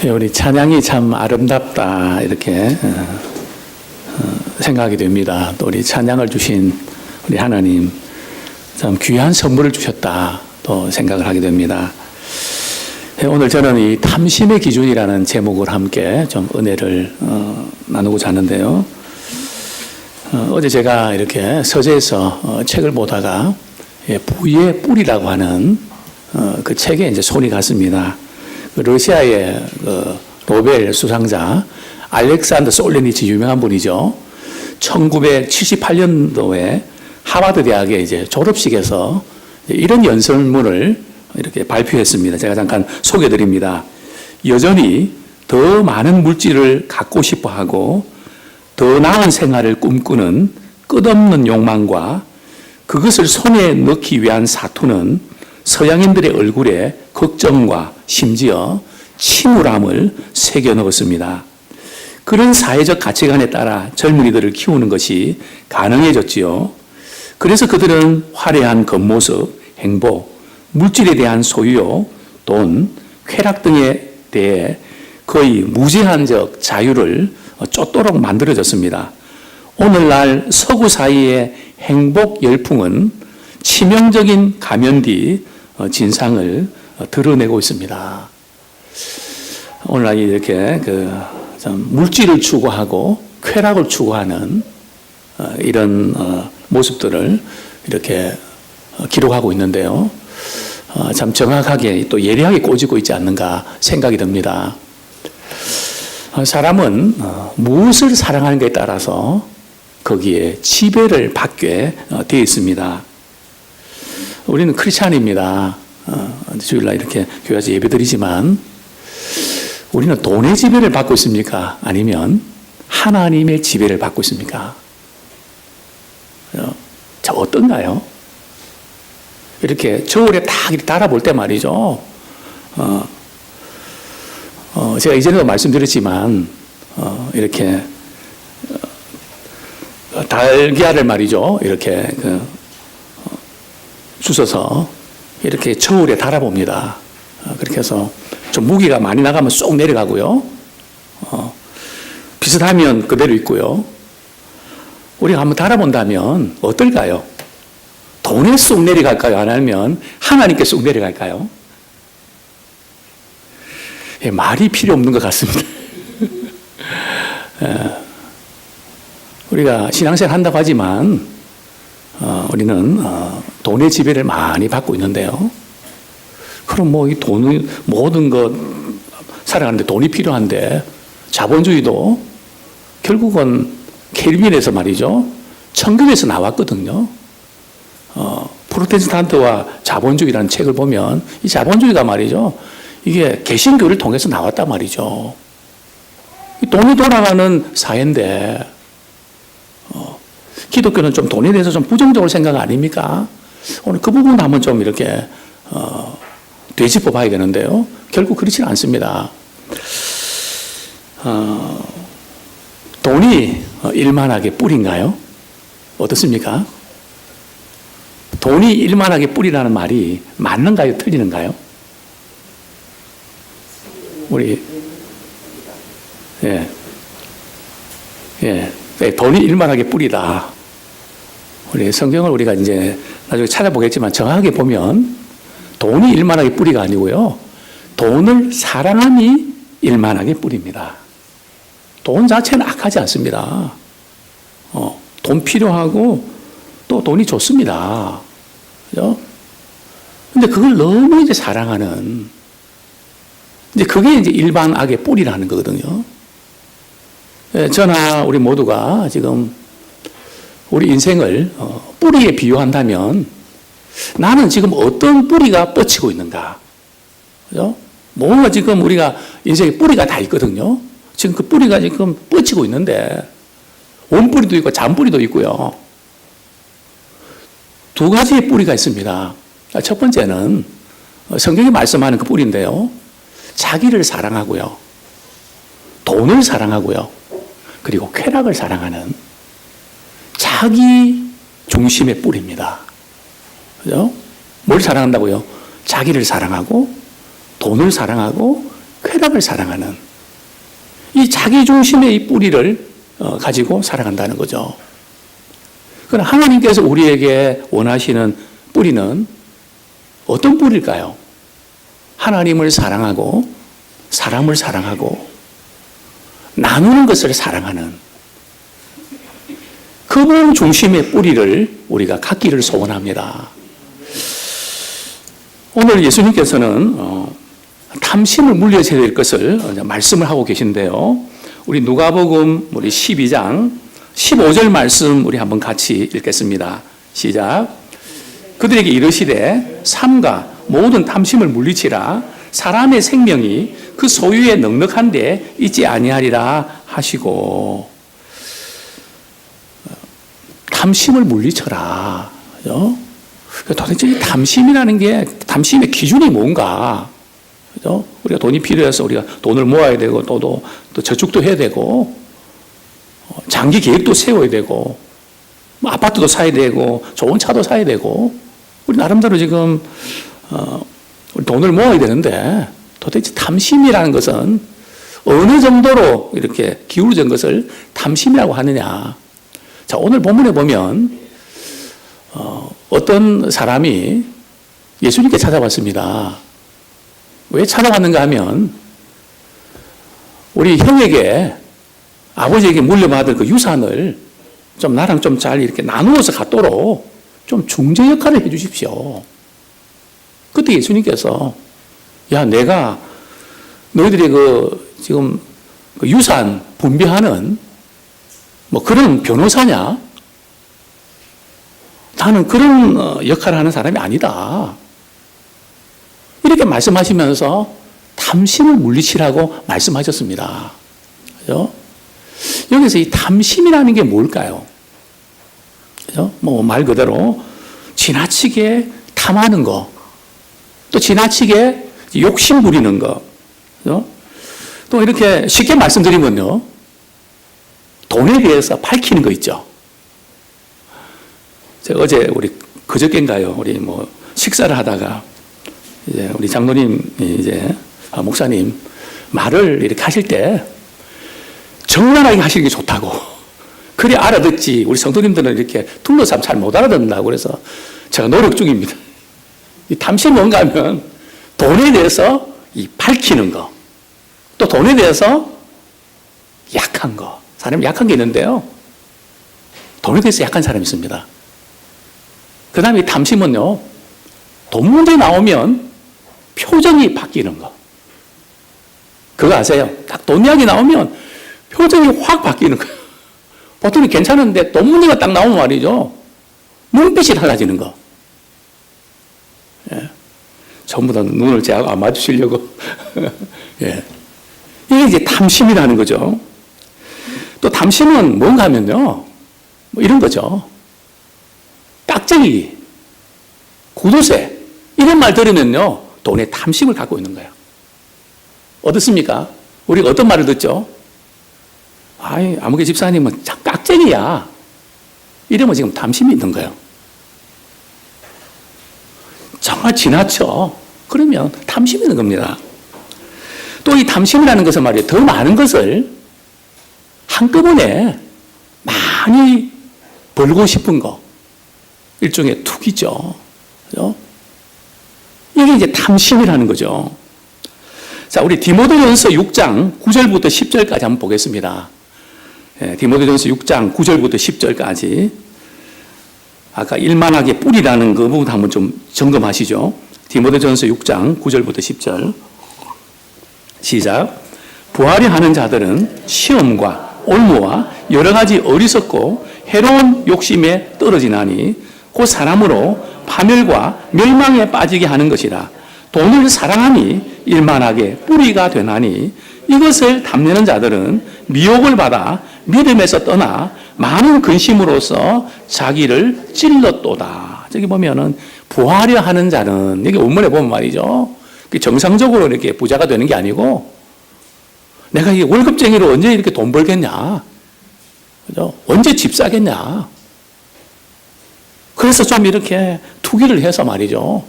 우리 찬양이 참 아름답다 이렇게 생각이 됩니다. 또 우리 찬양을 주신 우리 하나님 참 귀한 선물을 주셨다 또 생각을 하게 됩니다. 오늘 저는 이 탐심의 기준이라는 제목을 함께 좀 은혜를 나누고자 하는데요. 어제 제가 이렇게 서재에서 책을 보다가 부의 뿔이라고 하는 그 책에 이제 손이 갔습니다. 러시아의 노벨 수상자 알렉산더 솔레니치 유명한 분이죠. 1978년도에 하버드 대학의 이제 졸업식에서 이런 연설문을 이렇게 발표했습니다. 제가 잠깐 소개드립니다. 여전히 더 많은 물질을 갖고 싶어 하고 더 나은 생활을 꿈꾸는 끝없는 욕망과 그것을 손에 넣기 위한 사투는 서양인들의 얼굴에 걱정과 심지어 침울함을 새겨 넣었습니다. 그런 사회적 가치관에 따라 젊은이들을 키우는 것이 가능해졌지요. 그래서 그들은 화려한 겉모습, 행복, 물질에 대한 소유욕, 돈, 쾌락 등에 대해 거의 무제한적 자유를 쫓도록 만들어졌습니다. 오늘날 서구 사회의 행복 열풍은 치명적인 가면 뒤 진상을 드러내고 있습니다. 오늘날 이렇게 물질을 추구하고 쾌락을 추구하는 이런 모습들을 이렇게 기록하고 있는데요. 참 정확하게 또 예리하게 꼬집고 있지 않는가 생각이 듭니다. 사람은 무엇을 사랑하는가에 따라서 거기에 지배를 받게 되어 있습니다. 우리는 크리스찬입니다. 주일날 이렇게 교회에서 예배드리지만 우리는 돈의 지배를 받고 있습니까? 아니면 하나님의 지배를 받고 있습니까? 자, 어떤가요? 이렇게 저울에 딱 이렇게 달아볼 때 말이죠. 제가 이전에도 말씀드렸지만 이렇게 달걀을 말이죠. 이렇게 주워서 이렇게 저울에 달아봅니다. 그렇게 해서 좀 무게가 많이 나가면 쏙 내려가고요. 비슷하면 그대로 있고요. 우리가 한번 달아본다면 어떨까요? 돈에 쏙 내려갈까요? 아니면 하나님께 쏙 내려갈까요? 말이 필요 없는 것 같습니다. 우리가 신앙생활 한다고 하지만 우리는 돈의 지배를 많이 받고 있는데요. 그럼 뭐 이 돈이 모든 것 살아가는데 돈이 필요한데 자본주의도 결국은 켈빈에서 말이죠. 천국에서 나왔거든요. 프로테스탄트와 자본주의라는 책을 보면 이 자본주의가 말이죠. 이게 개신교를 통해서 나왔단 말이죠. 돈이 돌아가는 사회인데 기독교는 좀 돈에 대해서 좀 부정적으로 생각 아닙니까? 오늘 그 부분 한번 좀 이렇게 되짚어 봐야 되는데요. 결국 그렇지는 않습니다. 돈이 일만하게 뿔인가요? 어떻습니까? 돈이 일만하게 뿔이라는 말이 맞는가요? 틀리는가요? 우리 돈이 일만하게 뿔이다. 우리 성경을 우리가 이제 나중에 찾아보겠지만 정확하게 보면 돈이 일만하게 뿔이가 아니고요. 돈을 사랑함이 일만하게 뿔입니다. 돈 자체는 악하지 않습니다. 돈 필요하고 또 돈이 좋습니다. 그죠? 근데 그걸 너무 이제 사랑하는 이제 그게 이제 일반 악의 뿔이라는 거거든요. 저나 우리 모두가 지금 우리 인생을 뿌리에 비유한다면 나는 지금 어떤 뿌리가 뻗치고 있는가? 그죠? 뭔가 지금 우리가 인생에 뿌리가 다 있거든요. 지금 그 뿌리가 지금 뻗치고 있는데 원뿌리도 있고 잔뿌리도 있고요. 두 가지의 뿌리가 있습니다. 첫 번째는 성경이 말씀하는 그 뿌리인데요. 자기를 사랑하고요. 돈을 사랑하고요. 그리고 쾌락을 사랑하는 자기 중심의 뿌리입니다. 그죠? 뭘 사랑한다고요? 자기를 사랑하고 돈을 사랑하고 쾌락을 사랑하는 이 자기 중심의 이 뿌리를 가지고 살아간다는 거죠. 그러나 하나님께서 우리에게 원하시는 뿌리는 어떤 뿌리일까요? 하나님을 사랑하고 사람을 사랑하고 나누는 것을 사랑하는 그분 중심의 뿌리를 우리가 갖기를 소원합니다. 오늘 예수님께서는 탐심을 물리쳐야 될 것을 말씀을 하고 계신데요. 우리 누가복음 우리 12장 15절 말씀 우리 한번 같이 읽겠습니다. 시작. 그들에게 이르시되 삼가 모든 탐심을 물리치라 사람의 생명이 그 소유에 넉넉한데 있지 아니하리라 하시고 탐심을 물리쳐라. 그죠? 도대체 이 탐심이라는 게 탐심의 기준이 뭔가? 그죠? 우리가 돈이 필요해서 우리가 돈을 모아야 되고 또 저축도 해야 되고 장기 계획도 세워야 되고 뭐 아파트도 사야 되고 좋은 차도 사야 되고 우리 나름대로 지금 우리 돈을 모아야 되는데 도대체 탐심이라는 것은 어느 정도로 이렇게 기울어진 것을 탐심이라고 하느냐. 자, 오늘 본문에 보면 어떤 사람이 예수님께 찾아왔습니다. 왜 찾아왔는가 하면 우리 형에게 아버지에게 물려받을 그 유산을 좀 나랑 좀 잘 이렇게 나누어서 갖도록 좀 중재 역할을 해 주십시오. 그때 예수님께서 야, 내가 너희들이 지금 그 유산 분배하는 뭐 그런 변호사냐? 나는 그런 역할을 하는 사람이 아니다. 이렇게 말씀하시면서 탐심을 물리치라고 말씀하셨습니다. 그죠? 여기서 이 탐심이라는 게 뭘까요? 그죠? 뭐 말 그대로 지나치게 탐하는 거, 또 지나치게 욕심 부리는 거, 그죠? 또 이렇게 쉽게 말씀드리면요, 돈에 대해서 밝히는 거 있죠. 제가 어제 그저께인가요? 우리 뭐 식사를 하다가 이제 우리 장로님 목사님 말을 이렇게 하실 때 적나라하게 하시는 게 좋다고. 그래 알아듣지. 우리 성도님들은 이렇게 둘러싸면 잘 못 알아듣는다고. 그래서 제가 노력 중입니다. 이 탐심이 뭔가 하면 돈에 대해서 밝히는 거. 또 돈에 대해서 약한 거. 사람이 약한 게 있는데요. 돈에 대해서 약한 사람이 있습니다. 그 다음에 탐심은요. 돈 문제 나오면 표정이 바뀌는 거. 그거 아세요? 딱 돈 이야기 나오면 표정이 확 바뀌는 거예요. 보통은 괜찮은데 돈 문제가 딱 나오면 말이죠. 눈빛이 달라지는 거. 예. 전부 다 눈을 제가 안 맞추시려고. 예. 이게 이제 탐심이라는 거죠. 또 탐심은 뭔가 하면요. 뭐 이런 거죠. 깍쟁이, 구두쇠, 이런 말 들으면요. 돈에 탐심을 갖고 있는 거예요. 어떻습니까? 우리가 어떤 말을 듣죠? 아이, 아무개 집사님은 참 깍쟁이야. 이러면 지금 탐심이 있는 거예요. 정말 지나쳐. 그러면 탐심이 있는 겁니다. 또 이 탐심이라는 것은 말이에요. 더 많은 것을 한꺼번에 많이 벌고 싶은 거. 일종의 투기죠. 그죠? 이게 이제 탐심이라는 거죠. 자, 우리 디모데전서 6장 9절부터 10절까지 한번 보겠습니다. 예, 디모데전서 6장 9절부터 10절까지. 아까 일만하게 뿌리라는 그 부분 한번 좀 점검하시죠. 디모데전서 6장 9절부터 10절. 시작. 부하려 하는 자들은 시험과 올무와 여러 가지 어리석고 해로운 욕심에 떨어지나니 곧 사람으로 파멸과 멸망에 빠지게 하는 것이라. 돈을 사랑하니 일만하게 뿌리가 되나니 이것을 탐내는 자들은 미혹을 받아 믿음에서 떠나 많은 근심으로써 자기를 찔렀도다. 저기 보면은 부하려 하는 자는, 여기 원문에 보면 말이죠. 정상적으로 이렇게 부자가 되는 게 아니고 내가 이 월급쟁이로 언제 이렇게 돈 벌겠냐. 그죠? 언제 집 사겠냐. 그래서 좀 이렇게 투기를 해서 말이죠.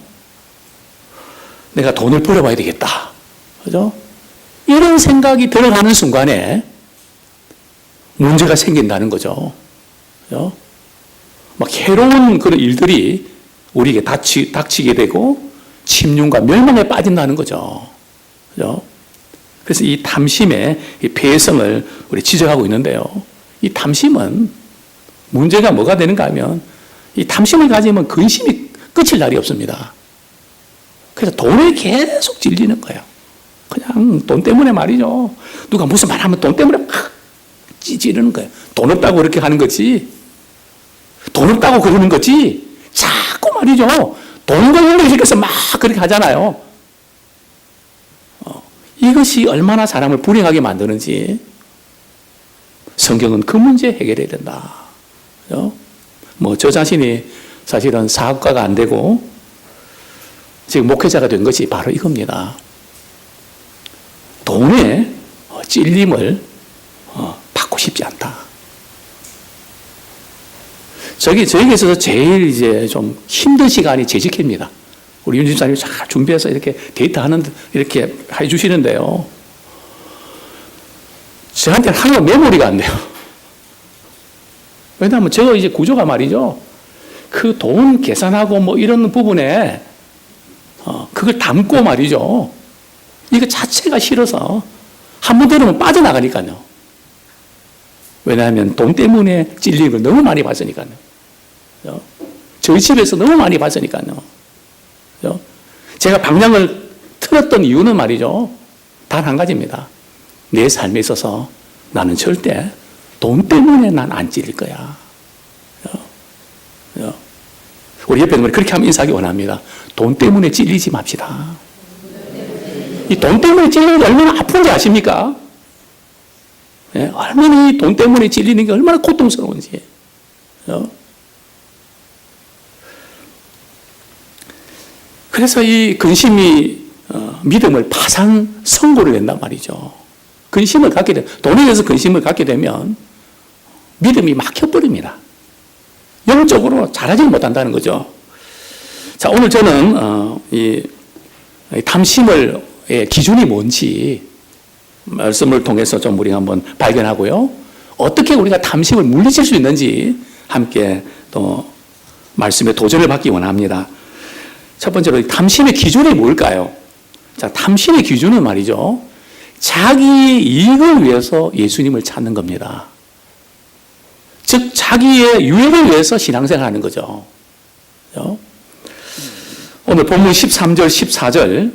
내가 돈을 벌어봐야 되겠다. 그죠? 이런 생각이 들어가는 순간에 문제가 생긴다는 거죠. 그죠? 막 해로운 그런 일들이 우리에게 닥치게 되고 침륜과 멸망에 빠진다는 거죠. 그죠? 그래서 이 탐심의 이 폐해성을 우리 지적하고 있는데요. 이 탐심은 문제가 뭐가 되는가 하면 이 탐심을 가지면 근심이 끝일 날이 없습니다. 그래서 돈에 계속 질리는 거예요. 그냥 돈 때문에 말이죠. 누가 무슨 말 하면 돈 때문에 막 찌르는 거예요. 돈 없다고 그렇게 하는 거지. 돈 없다고 그러는 거지. 자꾸 말이죠. 돈 걸리려고 시켜서 막 그렇게 하잖아요. 이것이 얼마나 사람을 불행하게 만드는지 성경은 그 문제 해결해야 된다. 뭐 저 자신이 사실은 사업가가 안 되고 지금 목회자가 된 것이 바로 이겁니다. 돈에 찔림을 받고 싶지 않다. 저에게 있어서 제일 이제 좀 힘든 시간이 재직회입니다. 우리 윤 집사님이 잘 준비해서 이렇게 데이트하는, 이렇게 해주시는데요. 저한테는 하나도 메모리가 안 돼요. 왜냐하면 저 이제 구조가 말이죠. 그 돈 계산하고 뭐 이런 부분에, 그걸 담고 말이죠. 이거 자체가 싫어서 한 번 들으면 빠져나가니까요. 왜냐하면 돈 때문에 찔리는 걸 너무 많이 봤으니까요. 저희 집에서 너무 많이 봤으니까요. 제가 방향을 틀었던 이유는 말이죠. 단 한 가지입니다. 내 삶에 있어서 나는 절대 돈 때문에 난 안 찔릴 거야. 우리 옆에 있는 그렇게 하면 인사하기 원합니다. 돈 때문에 찔리지 맙시다. 이 돈 때문에 찔리는 게 얼마나 아픈지 아십니까? 얼마나 이 돈 때문에 찔리는 게 얼마나 고통스러운지. 그래서 이 근심이 믿음을 파산 선고를 낸단 말이죠. 근심을 갖게 되면, 돈에 대해서 근심을 갖게 되면 믿음이 막혀버립니다. 영적으로 잘하지 못한다는 거죠. 자, 오늘 저는 이 탐심의 기준이 뭔지 말씀을 통해서 좀 우리가 한번 발견하고요. 어떻게 우리가 탐심을 물리칠 수 있는지 함께 또 말씀에 도전을 받기 원합니다. 첫 번째로 탐심의 기준이 뭘까요? 자, 탐심의 기준은 말이죠. 자기 이익을 위해서 예수님을 찾는 겁니다. 즉, 자기의 유익을 위해서 신앙생활 하는 거죠. 오늘 본문 13절, 14절,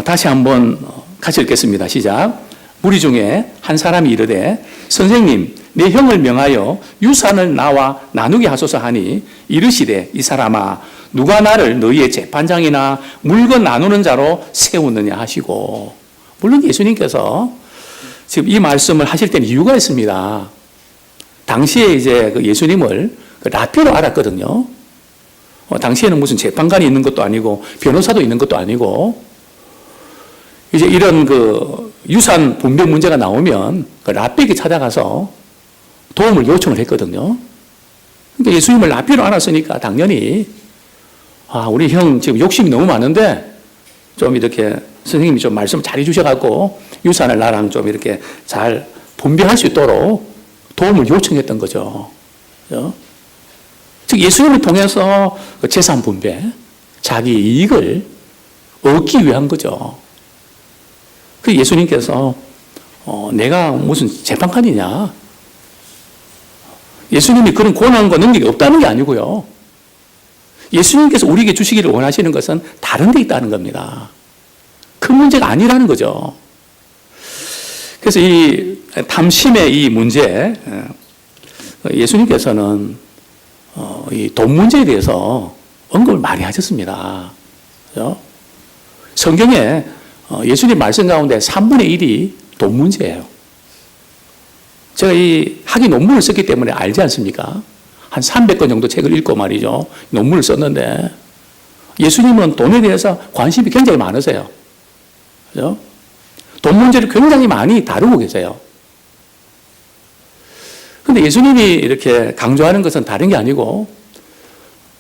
다시 한번 같이 읽겠습니다. 시작. 무리 중에 한 사람이 이르되, 선생님, 내 형을 명하여 유산을 나와 나누게 하소서 하니, 이르시되, 이 사람아, 누가 나를 너희의 재판장이나 물건 나누는 자로 세우느냐 하시고. 물론 예수님께서 지금 이 말씀을 하실 때는 이유가 있습니다. 당시에 이제 그 예수님을 라피로 알았거든요. 당시에는 무슨 재판관이 있는 것도 아니고 변호사도 있는 것도 아니고, 이제 이런 그 유산 분배 문제가 나오면 그 라피에게 찾아가서 도움을 요청을 했거든요. 그러니까 예수님을 라피로 알았으니까 당연히 우리 형 지금 욕심이 너무 많은데 좀 이렇게 선생님이 좀 말씀 잘 해주셔갖고 유산을 나랑 좀 이렇게 잘 분배할 수 있도록 도움을 요청했던 거죠. 즉 예수님을 통해서 그 재산 분배, 자기 이익을 얻기 위한 거죠. 그 예수님께서 내가 무슨 재판관이냐? 예수님이 그런 권한과 능력이 없다는 게 아니고요. 예수님께서 우리에게 주시기를 원하시는 것은 다른 데 있다는 겁니다. 큰 문제가 아니라는 거죠. 그래서 이 탐심의 이 문제, 예수님께서는 이 돈 문제에 대해서 언급을 많이 하셨습니다. 그렇죠? 성경에 예수님 말씀 가운데 3분의 1이 돈 문제예요. 제가 이 학위 논문을 썼기 때문에 알지 않습니까? 한 300권 정도 책을 읽고 말이죠. 논문을 썼는데 예수님은 돈에 대해서 관심이 굉장히 많으세요. 그죠? 돈 문제를 굉장히 많이 다루고 계세요. 근데 예수님이 이렇게 강조하는 것은 다른 게 아니고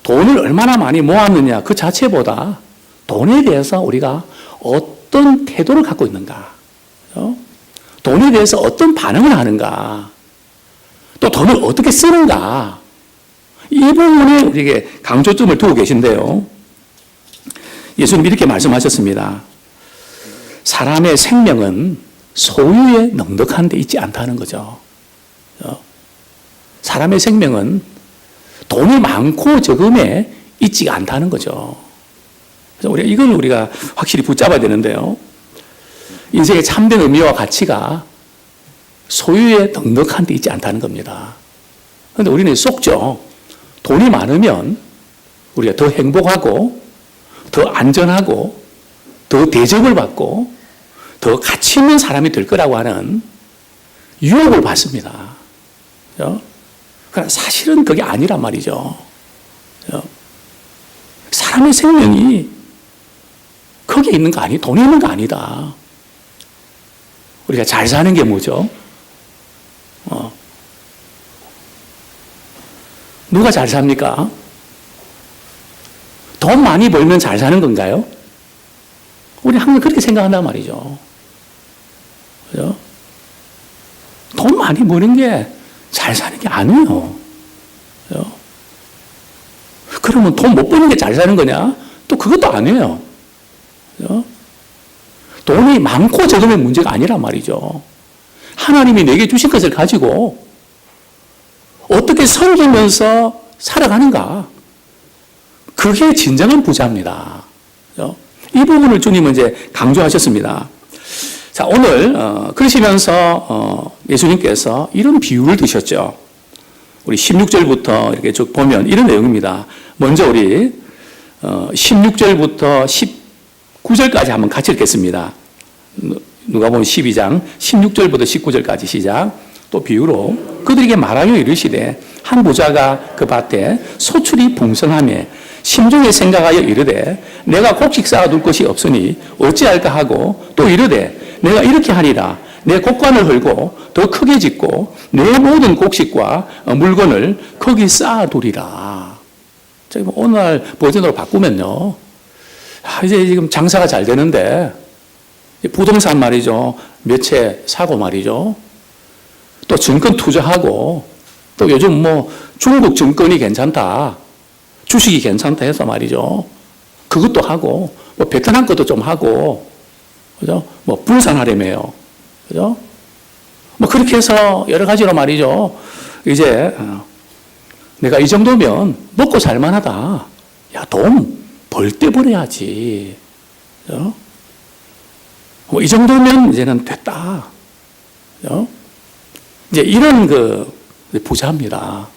돈을 얼마나 많이 모았느냐 그 자체보다 돈에 대해서 우리가 어떤 어떤 태도를 갖고 있는가? 돈에 대해서 어떤 반응을 하는가? 또 돈을 어떻게 쓰는가? 이 부분에 우리에게 강조점을 두고 계신데요. 예수님 이렇게 말씀하셨습니다. 사람의 생명은 소유에 넉넉한 데 있지 않다는 거죠. 사람의 생명은 돈이 많고 적음에 있지가 않다는 거죠. 그래서 이걸 우리가 확실히 붙잡아야 되는데요. 인생의 참된 의미와 가치가 소유에 넉넉한 데 있지 않다는 겁니다. 그런데 우리는 속죠. 돈이 많으면 우리가 더 행복하고 더 안전하고 더 대접을 받고 더 가치 있는 사람이 될 거라고 하는 유혹을 받습니다. 그러나 사실은 그게 아니란 말이죠. 사람의 생명이 거기에 있는 거 아니, 돈에 있는 거 아니다. 우리가 잘 사는 게 뭐죠? 누가 잘 삽니까? 돈 많이 벌면 잘 사는 건가요? 우리 항상 그렇게 생각한단 말이죠. 그죠? 돈 많이 버는 게 잘 사는 게 아니에요. 그죠? 그러면 돈 못 버는 게 잘 사는 거냐? 또 그것도 아니에요. 그죠? 돈이 많고 적음의 문제가 아니란 말이죠. 하나님이 내게 주신 것을 가지고 어떻게 섬기면서 살아가는가? 그게 진정한 부자입니다. 그죠? 이 부분을 주님은 이제 강조하셨습니다. 자, 오늘 그러시면서 예수님께서 이런 비유를 드셨죠. 우리 16절부터 이렇게 쭉 보면 이런 내용입니다. 먼저 우리 16절부터 19절까지 한번 같이 읽겠습니다. 누가복음 12장 16절부터 19절까지 시작. 또 비유로 그들에게 말하여 이르시되 한 부자가 그 밭에 소출이 풍성하며 심중에 생각하여 이르되 내가 곡식 쌓아둘 것이 없으니 어찌할까 하고 또 이르되 내가 이렇게 하리라 내 곡관을 헐고 더 크게 짓고 내 모든 곡식과 물건을 거기 쌓아두리라. 저기 오늘 버전으로 바꾸면요. 이제 지금 장사가 잘 되는데 부동산 말이죠. 몇 채 사고 말이죠. 또 증권 투자하고 또 요즘 뭐 중국 증권이 괜찮다. 주식이 괜찮다 해서 말이죠. 그것도 하고 뭐 베트남 것도 좀 하고 그죠? 뭐 분산하려며요. 그죠? 뭐 그렇게 해서 여러 가지로 말이죠. 이제 내가 이 정도면 먹고 살만하다. 야, 돈 벌 때 벌어야지. 그죠? 뭐 이 정도면 이제는 됐다. 그죠? 이제 이런 그 부자입니다.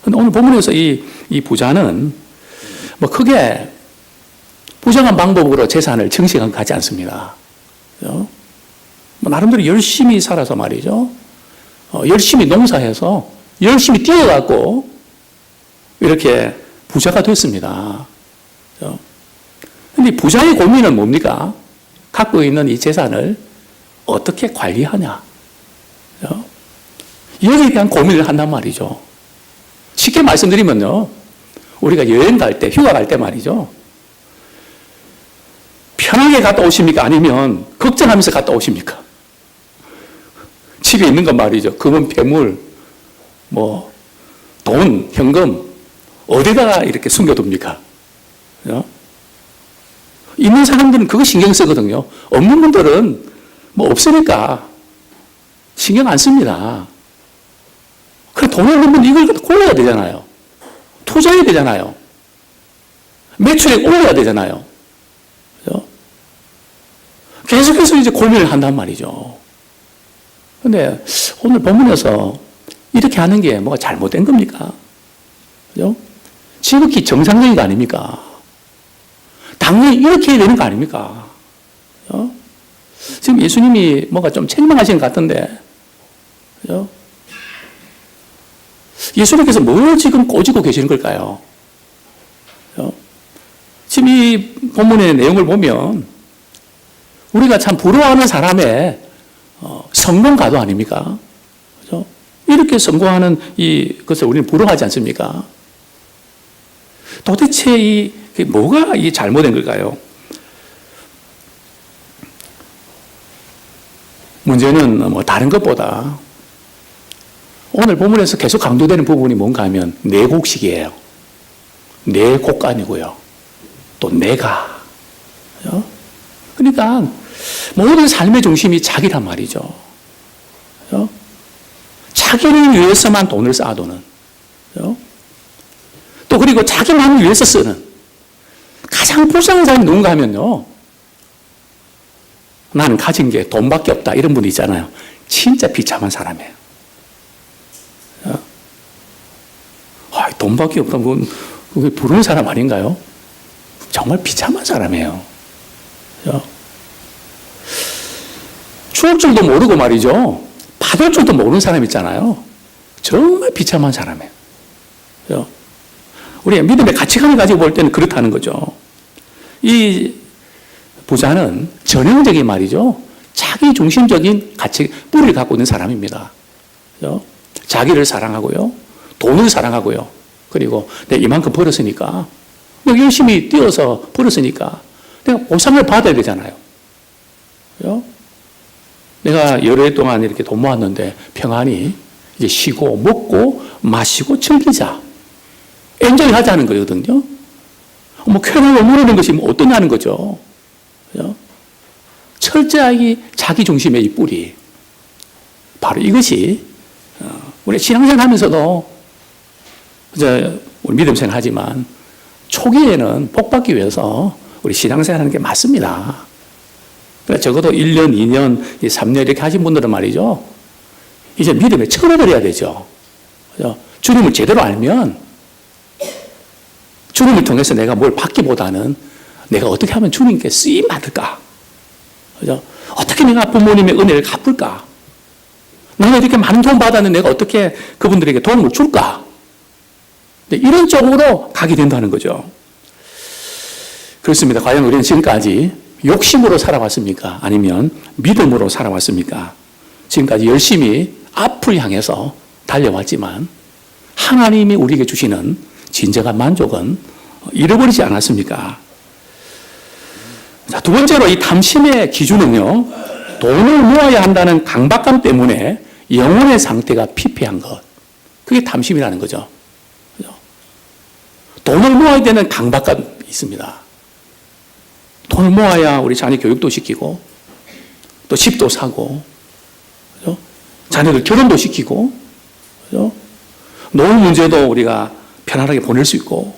근데 오늘 본문에서 이 부자는 뭐 크게 부정한 방법으로 재산을 증식한 것 같지 않습니다. 그죠? 뭐 나름대로 열심히 살아서 말이죠. 열심히 농사해서 열심히 뛰어갖고 이렇게 부자가 됐습니다. 그죠? 근데 부자의 고민은 뭡니까? 갖고 있는 이 재산을 어떻게 관리하냐. 그죠? 여기에 대한 고민을 한단 말이죠. 쉽게 말씀드리면요. 우리가 여행 갈 때, 휴가 갈 때 말이죠. 편하게 갔다 오십니까? 아니면 걱정하면서 갔다 오십니까? 집에 있는 건 말이죠. 금은 폐물, 뭐, 돈, 현금, 어디다가 이렇게 숨겨둡니까? 그죠? 있는 사람들은 그거 신경 쓰거든요. 없는 분들은 뭐 없으니까 신경 안 씁니다. 그래, 돈 없는 분 이걸 골라야 되잖아요. 투자해야 되잖아요. 매출액 올려야 되잖아요. 그죠? 계속해서 이제 고민을 한단 말이죠. 근데 오늘 본문에서 이렇게 하는 게 뭐가 잘못된 겁니까? 그죠? 지극히 정상적인 거 아닙니까? 당연히 이렇게 해야 되는 거 아닙니까? 그죠? 지금 예수님이 뭔가 좀 책망하시는 것 같은데, 그죠? 예수님께서 뭘 지금 꼬지고 계시는 걸까요? 그죠? 지금 이 본문의 내용을 보면 우리가 참 부러워하는 사람의 성공가도 아닙니까? 그죠? 이렇게 성공하는 것을 우리는 부러워하지 않습니까? 도대체 뭐가 잘못된 걸까요? 문제는 뭐 다른 것보다 오늘 본문에서 계속 강조되는 부분이 뭔가 하면 내곡식이에요. 내 곡간이고요. 또 내가. 그러니까 모든 삶의 중심이 자기란 말이죠. 자기를 위해서만 돈을 쌓아두는. 또 그리고 자기만을 위해서 쓰는. 가장 불쌍한 사람이 누군가 하면요. 나는 가진 게 돈밖에 없다. 이런 분이 있잖아요. 진짜 비참한 사람이에요. 돈밖에 없다. 그게 부르는 사람 아닌가요? 정말 비참한 사람이에요. 추울 줄도 모르고 말이죠. 받을 줄도 모르는 사람 있잖아요. 정말 비참한 사람이에요. 우리가 믿음의 가치관을 가지고 볼 때는 그렇다는 거죠. 이 부자는 전형적인 말이죠. 자기 중심적인 가치, 뿌리를 갖고 있는 사람입니다. 자기를 사랑하고요. 돈을 사랑하고요. 그리고 내가 이만큼 벌었으니까, 내가 열심히 뛰어서 벌었으니까 내가 보상을 받아야 되잖아요. 내가 여러 해 동안 이렇게 돈 모았는데 평안히 이제 쉬고 먹고 마시고 즐기자. 엔조이 하자는 거거든요. 뭐 쾌락을 누리는 것이 뭐 어떠냐는 거죠. 철저하게 자기 중심의 이 뿌리. 바로 이것이 우리 신앙생활 하면서도 이제 우리 믿음생활 하지만 초기에는 복 받기 위해서 우리 신앙생활 하는 게 맞습니다. 그러니까 적어도 1년, 2년, 3년 이렇게 하신 분들은 말이죠. 이제 믿음에 철학을 해야 되죠. 주님을 제대로 알면 주님을 통해서 내가 뭘 받기보다는 내가 어떻게 하면 주님께 쓰임 받을까? 그죠? 어떻게 내가 부모님의 은혜를 갚을까? 나는 이렇게 많은 도움 받았는데 내가 어떻게 그분들에게 도움을 줄까? 이런 쪽으로 가게 된다는 거죠. 그렇습니다. 과연 우리는 지금까지 욕심으로 살아왔습니까? 아니면 믿음으로 살아왔습니까? 지금까지 열심히 앞을 향해서 달려왔지만 하나님이 우리에게 주시는 진정한 만족은 잃어버리지 않았습니까? 자, 두 번째로 이 탐심의 기준은요, 돈을 모아야 한다는 강박감 때문에 영혼의 상태가 피폐한 것. 그게 탐심이라는 거죠. 돈을 모아야 되는 강박감이 있습니다. 돈을 모아야 우리 자녀 교육도 시키고, 또 집도 사고, 그죠? 자녀들 결혼도 시키고, 그죠? 노후 문제도 우리가 편안하게 보낼 수 있고,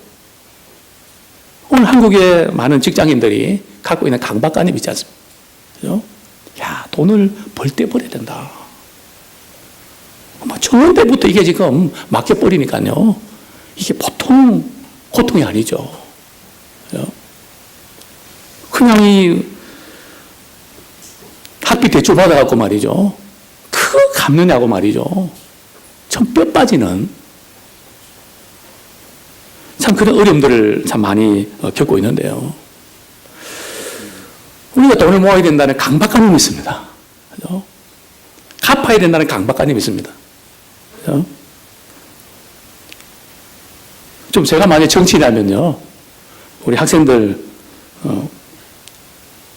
오늘 한국의 많은 직장인들이 갖고 있는 강박관념이 있지 않습니까? 그죠? 야, 돈을 벌 때 벌어야 된다. 처음 때부터 이게 지금 막혀버리니까요. 이게 보통 고통이 아니죠. 그죠? 그냥 이 학비 대출 받아갖고 말이죠. 그거 갚느냐고 말이죠. 참 뼈 빠지는 참 그런 어려움들을 참 많이 겪고 있는데요. 우리가 돈을 모아야 된다는 강박관념이 있습니다. 그죠? 갚아야 된다는 강박관념이 있습니다. 그죠? 좀 제가 만약에 정치인이라면요, 우리 학생들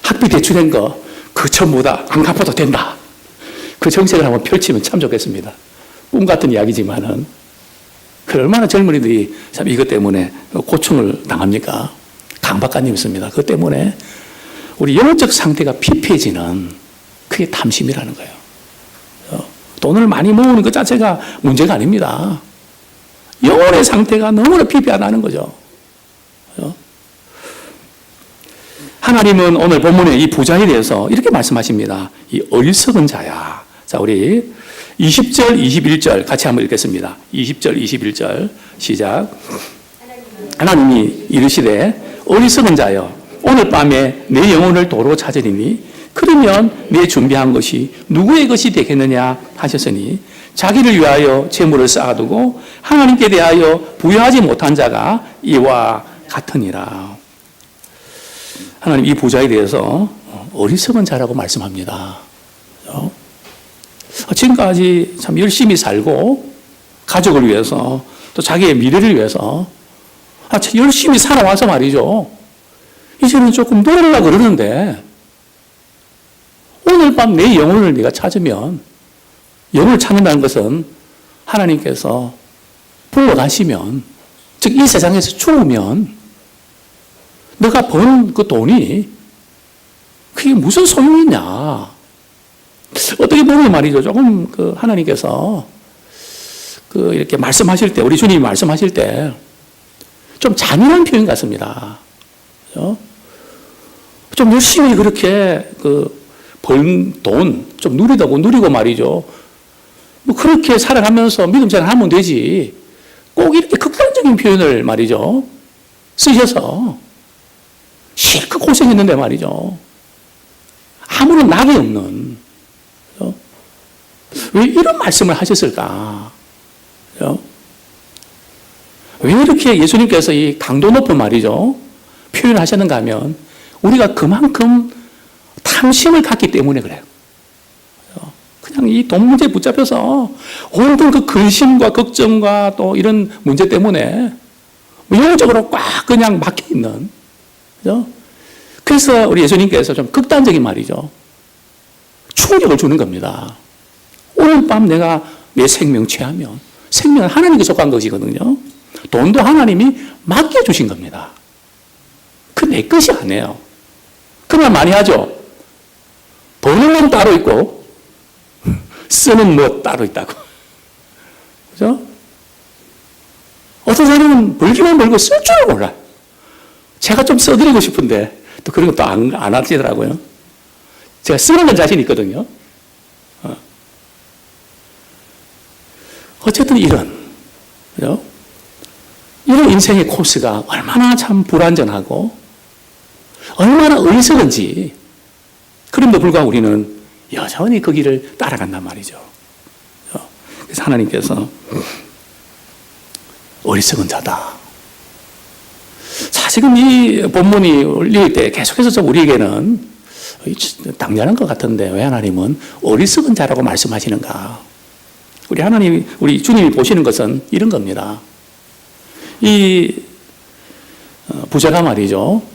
학비 대출한 거 그 전부 다 안 갚아도 된다. 그 정책을 한번 펼치면 참 좋겠습니다. 꿈 같은 이야기지만은 얼마나 젊은이들이 참 이것 때문에 고충을 당합니까? 강박관념이 있습니다. 그것 때문에 우리 영적 상태가 피폐해지는 그게 탐심이라는 거예요. 돈을 많이 모으는 것 자체가 문제가 아닙니다. 영혼의 상태가 너무나 피폐하다는 거죠. 하나님은 오늘 본문의 이 부자에 대해서 이렇게 말씀하십니다. 이 어리석은 자야. 자, 우리 20절, 21절 같이 한번 읽겠습니다. 20절, 21절 시작. 하나님이 이르시되 어리석은 자여 오늘 밤에 내 영혼을 도로 찾으리니 그러면 내 준비한 것이 누구의 것이 되겠느냐 하셨으니 자기를 위하여 재물을 쌓아두고 하나님께 대하여 부여하지 못한 자가 이와 같으니라. 하나님 이 부자에 대해서 어리석은 자라고 말씀합니다. 지금까지 참 열심히 살고 가족을 위해서 또 자기의 미래를 위해서 열심히 살아와서 말이죠. 이제는 조금 놀으려고 그러는데 오늘 오늘 밤 내 영혼을 네가 찾으면, 영혼을 찾는다는 것은 하나님께서 불러가시면, 즉 이 세상에서 죽으면 너가 번 그 돈이 그게 무슨 소용이 있냐. 어떻게 보면 말이죠. 조금 그 하나님께서 그 이렇게 말씀하실 때, 우리 주님이 말씀하실 때 좀 잔인한 표현 같습니다. 그죠? 좀 열심히 그렇게 그 번 돈 좀 누리고 말이죠. 뭐 그렇게 살아가면서 믿음 생활하면 되지. 꼭 이렇게 극단적인 표현을 말이죠. 쓰셔서 실컷 고생했는데 말이죠. 아무런 낙이 없는. 그죠? 왜 이런 말씀을 하셨을까? 그죠? 왜 이렇게 예수님께서 이 강도 높은 말이죠. 표현을 하셨는가 하면 우리가 그만큼 탐심을 갖기 때문에 그래요. 그냥 이 돈 문제에 붙잡혀서 온통 그 근심과 걱정과 또 이런 문제 때문에 영적으로 꽉 그냥 막혀 있는. 그죠? 그래서 우리 예수님께서 좀 극단적인 말이죠. 충격을 주는 겁니다. 오늘 밤 내가 내 생명 취하면 생명은 하나님께 속한 것이거든요. 돈도 하나님이 맡겨주신 겁니다. 그 내 것이 아니에요. 그 말 많이 하죠. 버는 건 따로 있고 쓰는 뭐 따로 있다고. 그죠? 어떤 사람은 벌기만 벌고 쓸 줄을 몰라요. 제가 좀 써드리고 싶은데 또 그런 것도 안 하시더라고요. 제가 쓰는 건 자신 있거든요. 어쨌든 그죠? 이런 인생의 코스가 얼마나 참 불완전하고 얼마나 어리석은지, 그럼에도 불구하고 우리는 여전히 그 길을 따라간단 말이죠. 그래서 하나님께서 어리석은 자다. 사실은 이 본문이 올릴 때 계속해서 좀 우리에게는 당연한 것 같은데 왜 하나님은 어리석은 자라고 말씀하시는가? 우리 주님이 보시는 것은 이런 겁니다. 이 부자가 말이죠.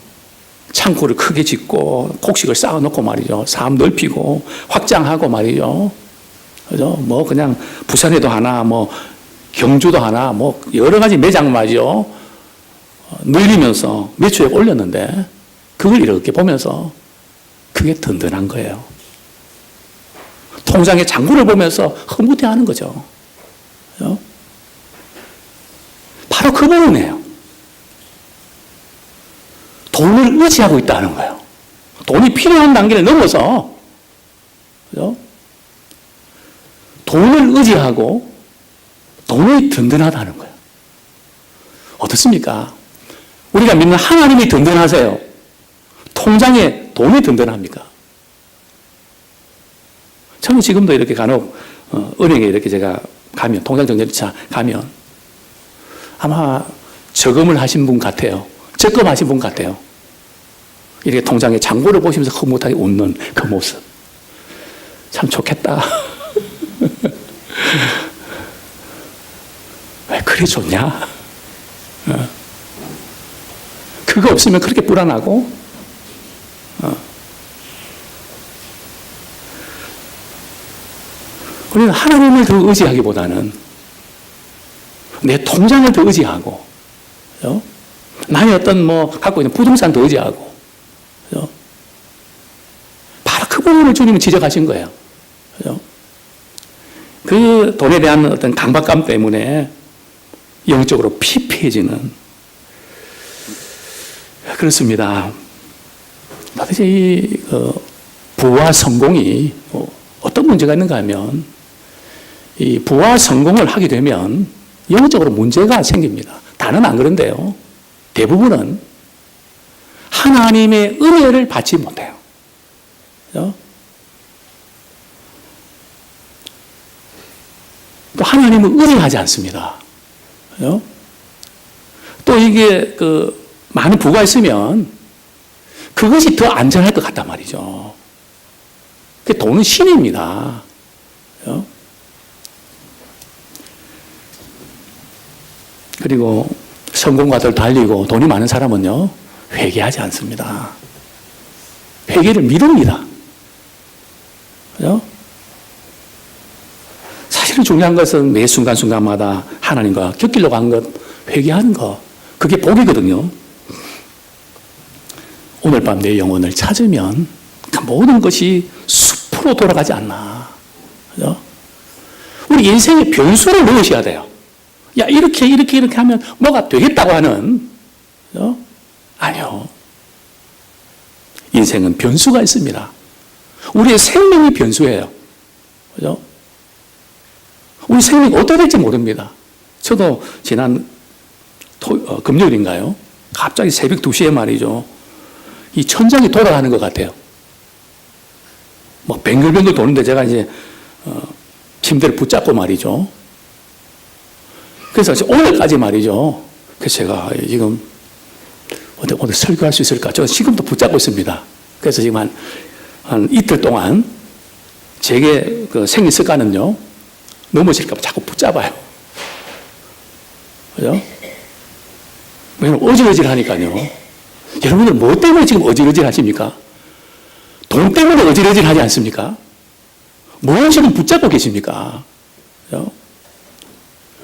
창고를 크게 짓고 곡식을 쌓아놓고 말이죠. 사업 넓히고 확장하고 말이죠. 그죠? 뭐 그냥 부산에도 하나, 뭐 경주도 하나, 뭐 여러 가지 매장 말이죠. 늘리면서 매출액 올렸는데 그걸 이렇게 보면서 그게 든든한 거예요. 통장의 잔고를 보면서 흐뭇해하는 거죠. 그죠? 바로 그 부분이에요. 돈을 의지하고 있다는 거예요. 돈이 필요한 단계를 넘어서, 그죠? 돈을 의지하고 돈이 든든하다는 거예요. 어떻습니까? 우리가 믿는 하나님이 든든하세요? 통장에 돈이 든든합니까? 저는 지금도 이렇게 간혹 은행에 이렇게 제가 가면, 통장 정전차 가면 아마 저금을 하신 분 같아요. 적금하신 분 같아요. 이렇게 통장에 잔고를 보시면서 흐뭇하게 웃는 그 모습. 참 좋겠다. 왜 그래 좋냐? 그거 없으면 그렇게 불안하고, 우리는 하나님을 더 의지하기보다는 내 통장을 더 의지하고, 그죠? 나의 어떤 뭐 갖고 있는 부동산 더 의지하고, 그죠? 바로 그 부분을 주님은 지적하신 거예요. 그죠? 그 돈에 대한 어떤 강박감 때문에 영적으로 피폐해지는, 그렇습니다. 도대체 이 부와 성공이 어떤 문제가 있는가 하면, 이 부와 성공을 하게 되면 영적으로 문제가 생깁니다. 다는 안 그런데요. 대부분은 하나님의 은혜를 받지 못해요. 그죠? 또 하나님을 의지하지 않습니다. 그죠? 또 이게 많은 부가 있으면 그것이 더 안전할 것 같단 말이죠. 돈은 신입니다. 그죠? 그리고 성공가들 달리고 돈이 많은 사람은요, 회개하지 않습니다. 회개를 미룹니다. 그죠? 사실은 중요한 것은 매 순간순간마다 하나님과 곁길로 간 것, 회개하는 것, 그게 복이거든요. 오늘 밤 내 영혼을 찾으면 그 모든 것이 숲으로 돌아가지 않나. 그죠? 우리 인생에 변수를 넣으셔야 돼요. 야, 이렇게 하면 뭐가 되겠다고 하는. 그죠? 아니요. 인생은 변수가 있습니다. 우리의 생명이 변수예요. 그죠? 우리 생명이 어떻게 될지 모릅니다. 저도 지난 금요일인가요? 갑자기 새벽 2시에 말이죠. 이 천장이 돌아가는 것 같아요. 뭐 뱅글뱅글 도는데 제가 이제 침대를 붙잡고 말이죠. 그래서 오늘까지 말이죠. 그래서 제가 지금 오늘 설교할 수 있을까? 저 지금도 붙잡고 있습니다. 그래서 지금 한 이틀 동안 제게 그 생리 습관은요, 넘어질까봐 자꾸 붙잡아요. 그죠? 왜냐면 어질어질 하니까요. 여러분들 뭐 때문에 지금 어질어질 하십니까? 돈 때문에 어질어질 하지 않습니까? 뭘 지금 붙잡고 계십니까? 그죠?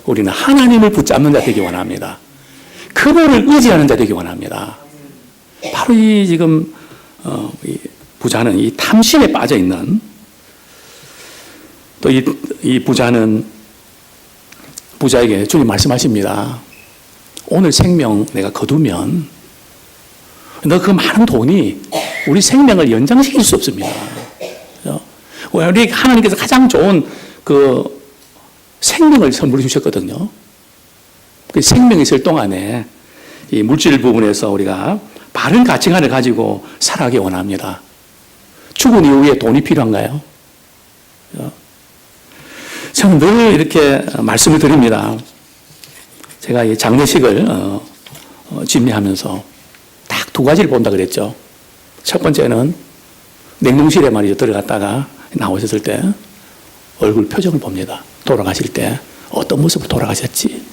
우리는 하나님을 붙잡는 자 되기 원합니다. 그분을 의지하는 자 되기 원합니다. 바로 이 지금 이 부자는 이 탐심에 빠져 있는, 또 이 부자에게 주님 말씀하십니다. 오늘 생명 내가 거두면 너 그 많은 돈이 우리 생명을 연장시킬 수 없습니다. 우리 하나님께서 가장 좋은 그 생명을 선물해 주셨거든요. 그 생명이 있을 동안에 이 물질 부분에서 우리가 바른 가치관을 가지고 살아가기 원합니다. 죽은 이후에 돈이 필요한가요? 저는 늘 이렇게 말씀을 드립니다. 제가 이 장례식을 준비하면서 딱 두 가지를 본다 그랬죠. 첫 번째는 냉동실에 말이죠. 들어갔다가 나오셨을 때 얼굴 표정을 봅니다. 돌아가실 때 어떤 모습으로 돌아가셨지?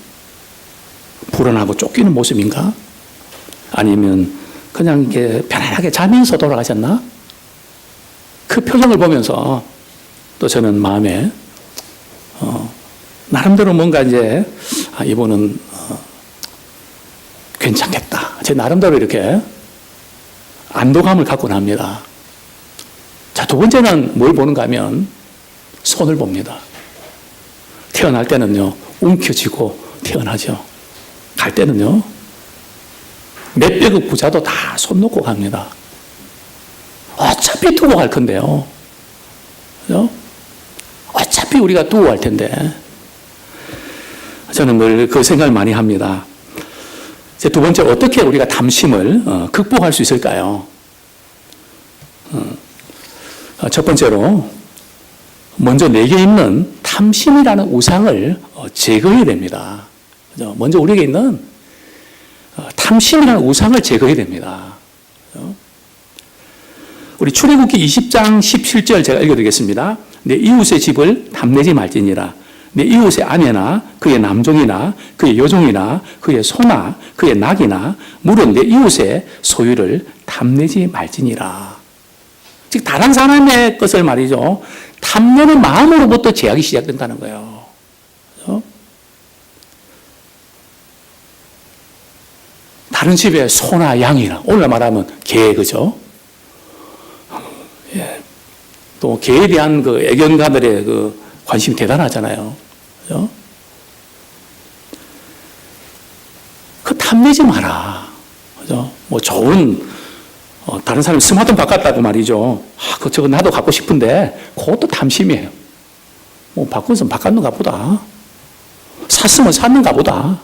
불안하고 쫓기는 모습인가? 아니면 그냥 이렇게 편안하게 자면서 돌아가셨나? 그 표정을 보면서 또 저는 마음에 나름대로 뭔가 이제 이분은 괜찮겠다. 제 나름대로 이렇게 안도감을 갖고 납니다. 자, 두 번째는 뭘 보는가 하면 손을 봅니다. 태어날 때는요, 움켜쥐고 태어나죠. 갈 때는요, 몇백억 부자도 다 손 놓고 갑니다. 어차피 두고 갈 건데요. 그죠? 어차피 우리가 두고 갈 텐데. 저는 늘 그 생각을 많이 합니다. 이제 두 번째, 어떻게 우리가 탐심을 극복할 수 있을까요? 첫 번째로, 먼저 내게 있는 탐심이라는 우상을 제거해야 됩니다. 그죠? 먼저 우리에게 있는 탐심이라는 우상을 제거해야 됩니다. 그죠? 우리 출애굽기 20장 17절 제가 읽어드리겠습니다. 내 이웃의 집을 탐내지 말지니라. 내 이웃의 아내나 그의 남종이나 그의 여종이나 그의 소나 그의 낙이나 물은 내 이웃의 소유를 탐내지 말지니라. 즉 다른 사람의 것을 말이죠, 탐내는 마음으로부터 제약이 시작된다는 거예요. 그렇죠? 다른 집에 소나 양이나, 오늘 말하면 개, 그죠? 예. 또 개에 대한 그 애견가들의 그 관심이 대단하잖아요. 그죠? 그 탐내지 마라. 그죠? 뭐 좋은, 다른 사람이 스마트폰 바꿨다고 말이죠. 저거 나도 갖고 싶은데, 그것도 탐심이에요. 뭐 바꿔서 바꿨는가 보다. 샀으면 샀는가 보다.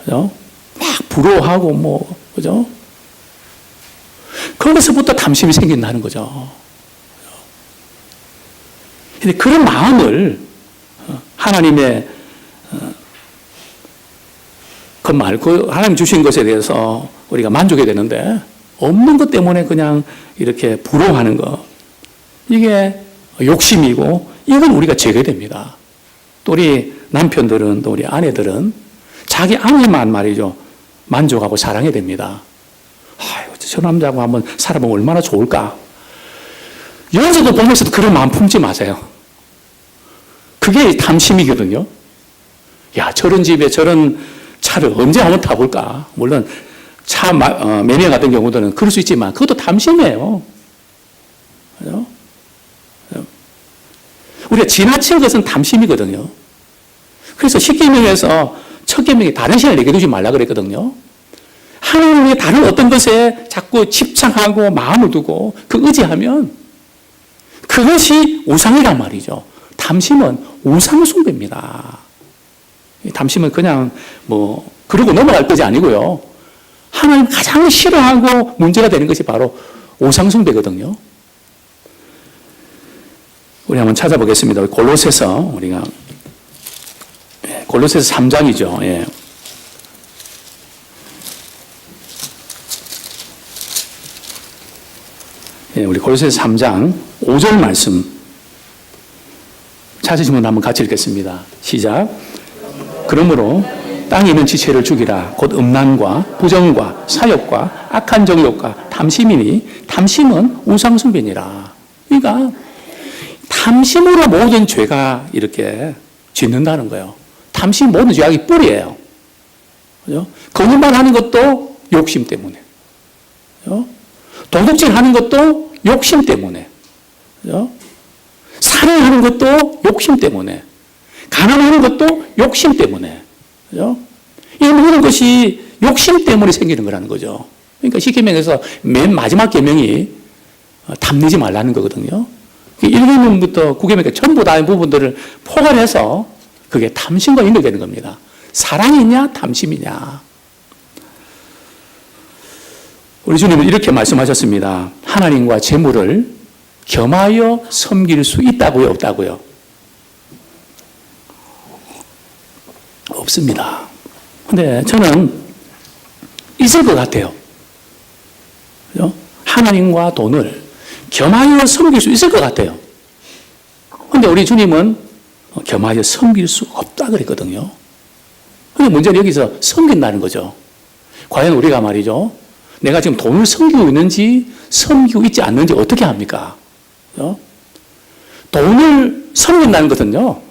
그죠? 막 부러워하고 뭐, 그죠? 거기서부터 탐심이 생긴다는 거죠. 근데 그런 마음을 하나님의 그 하나님 주신 것에 대해서 우리가 만족해야 되는데, 없는 것 때문에 그냥 이렇게 부러워하는 것, 이게 욕심이고, 이건 우리가 제거해야 됩니다. 또 우리 남편들은, 또 우리 아내들은 자기 아내만 말이죠, 만족하고 사랑해야 됩니다. 아유, 저 남자하고 한번 살아보면 얼마나 좋을까. 여기서도 보면서도 그런 마음 품지 마세요. 그게 탐심이거든요. 야, 저런 집에 저런 차를 언제 한번 타볼까? 물론 차 매니아 같은 경우들은 그럴 수 있지만 그것도 탐심이에요. 그죠? 우리가 지나친 것은 탐심이거든요. 그래서 10계명에서 첫 계명이 다른 신을 내게 두지 말라 그랬거든요. 하나님의 다른 어떤 것에 자꾸 집착하고 마음을 두고 그 의지하면 그것이 우상이란 말이죠. 탐심은 우상 숭배입니다. 탐심은 그냥 그러고 넘어갈 것이 아니고요. 하나님 가장 싫어하고 문제가 되는 것이 바로 우상 숭배거든요. 우리 한번 찾아보겠습니다. 골로새서 우리가 골로새서 3장이죠. 예. 예, 우리 골로새서 3장 5절 말씀 찾으신 분 한번 같이 읽겠습니다. 시작. 그러므로 땅에 있는 지체를 죽이라. 곧 음란과 부정과 사욕과 악한 정욕과 탐심이니 탐심은 우상숭배니라. 그러니까 탐심으로 모든 죄가 이렇게 짓는다는 거예요. 탐심 모든 죄악이 뿌리예요. 그죠? 거짓말 하는 것도 욕심 때문에. 그죠? 도둑질 하는 것도 욕심 때문에. 그죠? 살인하는 것도 욕심 때문에. 가난하는 것도 욕심 때문에. 그죠? 이 모든 것이 욕심 때문에 생기는 거라는 거죠. 그러니까 10계명에서 맨 마지막 계명이 탐내지 말라는 거거든요. 1계명부터 9계명까지 전부 다의 부분들을 포괄해서 그게 탐심과 연결되는 겁니다. 사랑이냐 탐심이냐. 우리 주님은 이렇게 말씀하셨습니다. 하나님과 재물을 겸하여 섬길 수 있다고요, 없다고요? 없습니다. 근데 저는 있을 것 같아요. 그죠? 하나님과 돈을 겸하여 섬길 수 있을 것 같아요. 근데 우리 주님은 겸하여 섬길 수 없다 그랬거든요. 근데 문제는 여기서 섬긴다는 거죠. 과연 우리가 말이죠. 내가 지금 돈을 섬기고 있는지 섬기고 있지 않는지 어떻게 합니까? 그죠? 돈을 섬긴다는 것은요.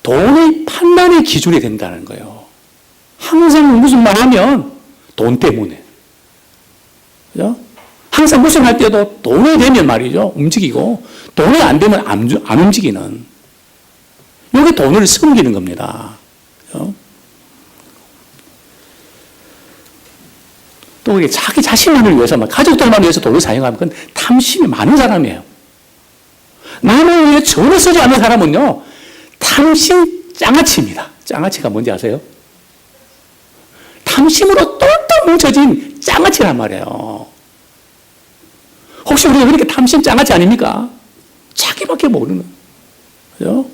돈의 판단의 기준이 된다는 거예요. 항상 무슨 말 하면 돈 때문에. 그죠? 항상 무슨 할 때도 돈이 되면 말이죠. 움직이고 돈이 안 되면 안 움직이는. 이게 돈을 섬기는 겁니다. 그죠? 또 이게 자기 자신만을 위해서, 가족들만 위해서 돈을 사용하면 그건 탐심이 많은 사람이에요. 남을 위해 전혀 쓰지 않는 사람은요, 탐심 장아찌입니다. 장아찌가 뭔지 아세요? 탐심으로 똘똘 뭉쳐진 장아찌란 말이에요. 혹시 우리가 그렇게 탐심 장아찌 아닙니까? 자기밖에 모르는. 그죠?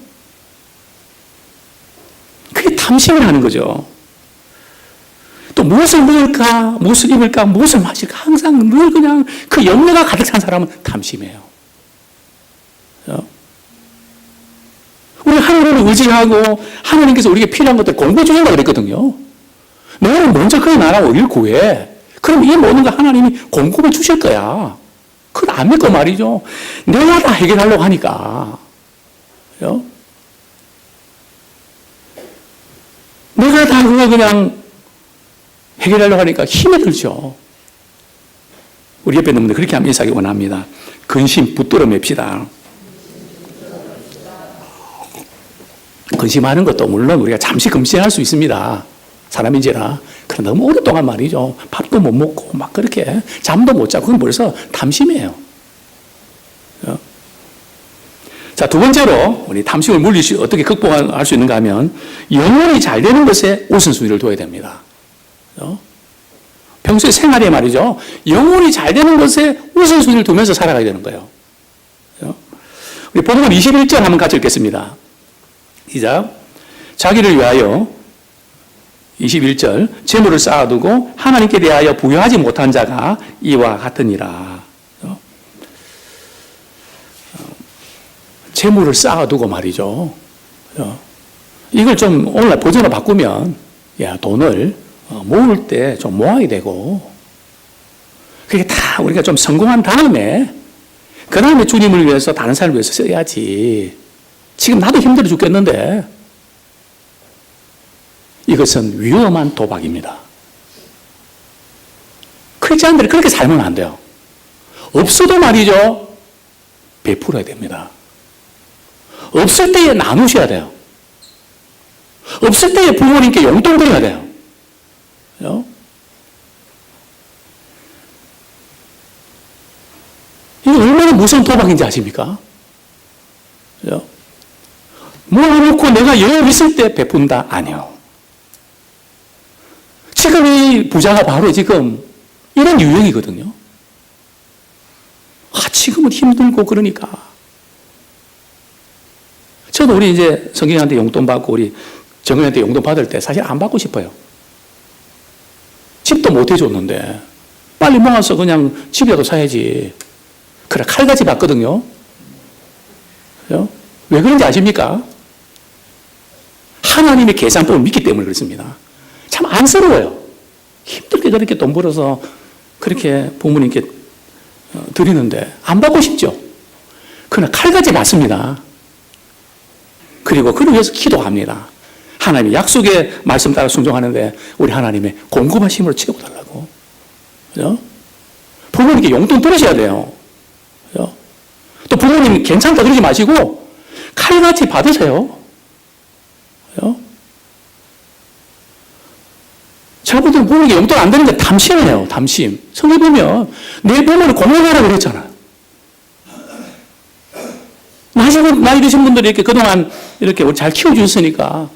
그게 탐심을 하는 거죠. 또 무엇을 먹을까, 무엇을 입을까, 무엇을 마실까, 항상 늘 그냥 그 염려가 가득 찬 사람은 탐심이에요. 그죠? 우리 하나님을 의지하고 하나님께서 우리에게 필요한 것들 공부해 주려고 그랬거든요. 너는 먼저 그 나라와 의를 구해. 그럼 이 모든 거 하나님이 공급해 주실 거야. 그걸 안 믿고 말이죠. 내가 다 해결하려고 하니까. 그죠? 내가 다 그거 그냥 해결하려고 하니까 힘이 들죠. 우리 옆에 있는 분들 그렇게 하면 인사하기 원합니다. 근심 붙들어 맵시다. 근심하는 것도 물론 우리가 잠시 금시할 수 있습니다. 사람인지라. 그러나 너무 오랫동안 말이죠. 밥도 못 먹고 막 그렇게 잠도 못 자고 그건 벌써 탐심이에요. 자, 두 번째로 우리 탐심을 물릴 수 어떻게 극복할 수 있는가 하면 영혼이 잘 되는 것에 우선순위를 둬야 됩니다. 평소에 생활에 말이죠. 영혼이 잘 되는 것에 우선순위를 두면서 살아가야 되는 거예요. 우리 본문 21절 한번 같이 읽겠습니다. 시작. 자기를 위하여 21절 재물을 쌓아두고 하나님께 대하여 부여하지 못한 자가 이와 같으니라. 재물을 쌓아두고 말이죠. 이걸 좀 오늘날 버전으로 바꾸면 돈을 모을 때 좀 모아야 되고 그게 다 우리가 좀 성공한 다음에 그 다음에 주님을 위해서 다른 사람을 위해서 써야지. 지금 나도 힘들어 죽겠는데. 이것은 위험한 도박입니다. 크리스찬들이 그렇게 살면 안 돼요. 없어도 말이죠. 베풀어야 됩니다. 없을 때에 나누셔야 돼요. 없을 때에 부모님께 용돈 드려야 돼요. 이게 얼마나 무서운 도박인지 아십니까? 모아놓고 내가 여유 있을 때 베푼다? 아니요. 지금 이 부자가 바로 지금 이런 유형이거든요. 지금은 힘들고 그러니까. 저도 우리 이제 성경한테 용돈 받고 우리 정은이한테 용돈 받을 때 사실 안 받고 싶어요. 집도 못 해줬는데 빨리 모아서 그냥 집이라도 사야지. 그래, 칼같이 받거든요. 왜 그런지 아십니까? 하나님의 계산법을 믿기 때문에 그렇습니다. 참 안쓰러워요. 힘들게 그렇게 돈 벌어서 그렇게 부모님께 드리는데 안 받고 싶죠. 그러나 칼같이 받습니다. 그리고 그를 위해서 기도합니다. 하나님의 약속의 말씀 따라 순종하는데 우리 하나님의 공급한 힘으로 채워달라고. 그죠? 부모님께 용돈 들으셔야 돼요. 그죠? 또 부모님 괜찮다 그러지 마시고 칼같이 받으세요. 그죠? 제가 볼 때는 부모님께 용돈 안 되는데 탐심이에요. 탐심. 성경 보면 내 부모를 공경하라고 그랬잖아요. 나이 드신 분들이 이렇게 그동안 이렇게 우리 잘 키워주셨으니까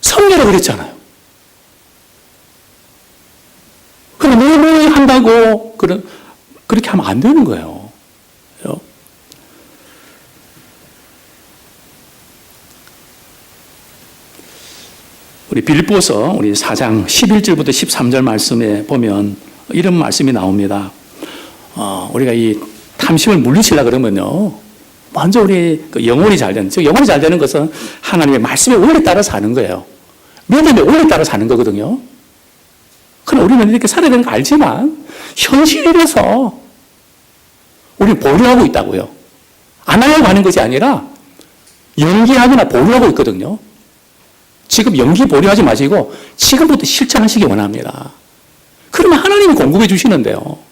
섬기라고 그랬잖아요. 그럼 내 한다고 그렇게 하면 안 되는 거예요. 그죠? 우리 빌립보서 우리 4장 11절부터 13절 말씀에 보면 이런 말씀이 나옵니다. 우리가 이 탐심을 물리치려고 그러면요. 먼저 우리 영혼이 잘 되는, 즉 영혼이 잘 되는 것은 하나님의 말씀의 원리 따라 사는 거예요. 믿음의 원리 따라 사는 거거든요. 그러나 우리는 이렇게 살아야 되는 거 알지만 현실에서 우리는 보류하고 있다고요. 안 하려고 하는 것이 아니라 연기하거나 보류하고 있거든요. 지금 연기 보류하지 마시고 지금부터 실천하시기 원합니다. 그러면 하나님이 공급해 주시는데요.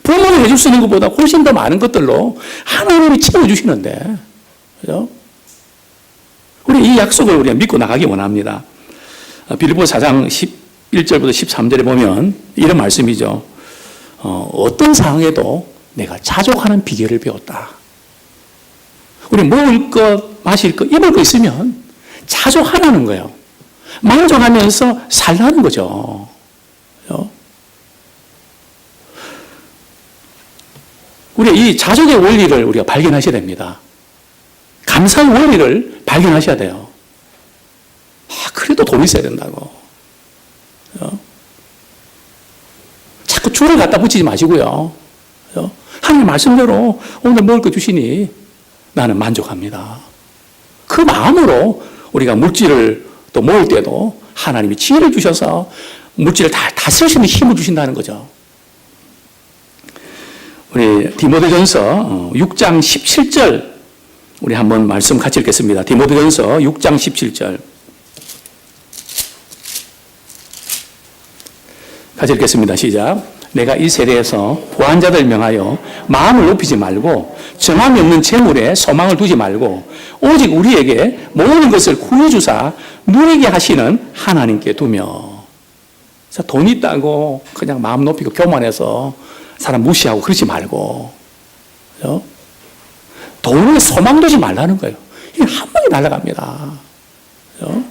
부모가 해줄 수 있는 것보다 훨씬 더 많은 것들로 하나님이 채워주시는데, 그죠? 우리 이 약속을 우리가 믿고 나가기 원합니다. 빌립보 4장 11절부터 13절에 보면 이런 말씀이죠. 어떤 상황에도 내가 자족하는 비결을 배웠다. 우리 먹을 것, 마실 것, 입을 것 있으면 자족하라는 거예요. 만족하면서 살라는 거죠. 그죠? 우리 이 자족의 원리를 우리가 발견하셔야 됩니다. 감사의 원리를 발견하셔야 돼요. 그래도 돈이 있어야 된다고. 자꾸 줄을 갖다 붙이지 마시고요. 하나님 말씀대로 오늘 먹을 거 주시니 나는 만족합니다. 그 마음으로 우리가 물질을 또 모을 때도 하나님이 지혜를 주셔서 물질을 다 다스리시는 힘을 주신다는 거죠. 우리 디모데전서 6장 17절 우리 한번 말씀 같이 읽겠습니다. 디모데전서 6장 17절 같이 읽겠습니다. 시작. 내가 이 세대에서 부한 자들 명하여 마음을 높이지 말고 정함이 없는 재물에 소망을 두지 말고 오직 우리에게 모든 것을 구해주사 누리게 하시는 하나님께 두며. 돈 있다고 그냥 마음 높이고 교만해서 사람 무시하고 그러지 말고, 그죠? 돈에 소망 두지 말라는 거예요. 이게 한 방에 날아갑니다. 그죠?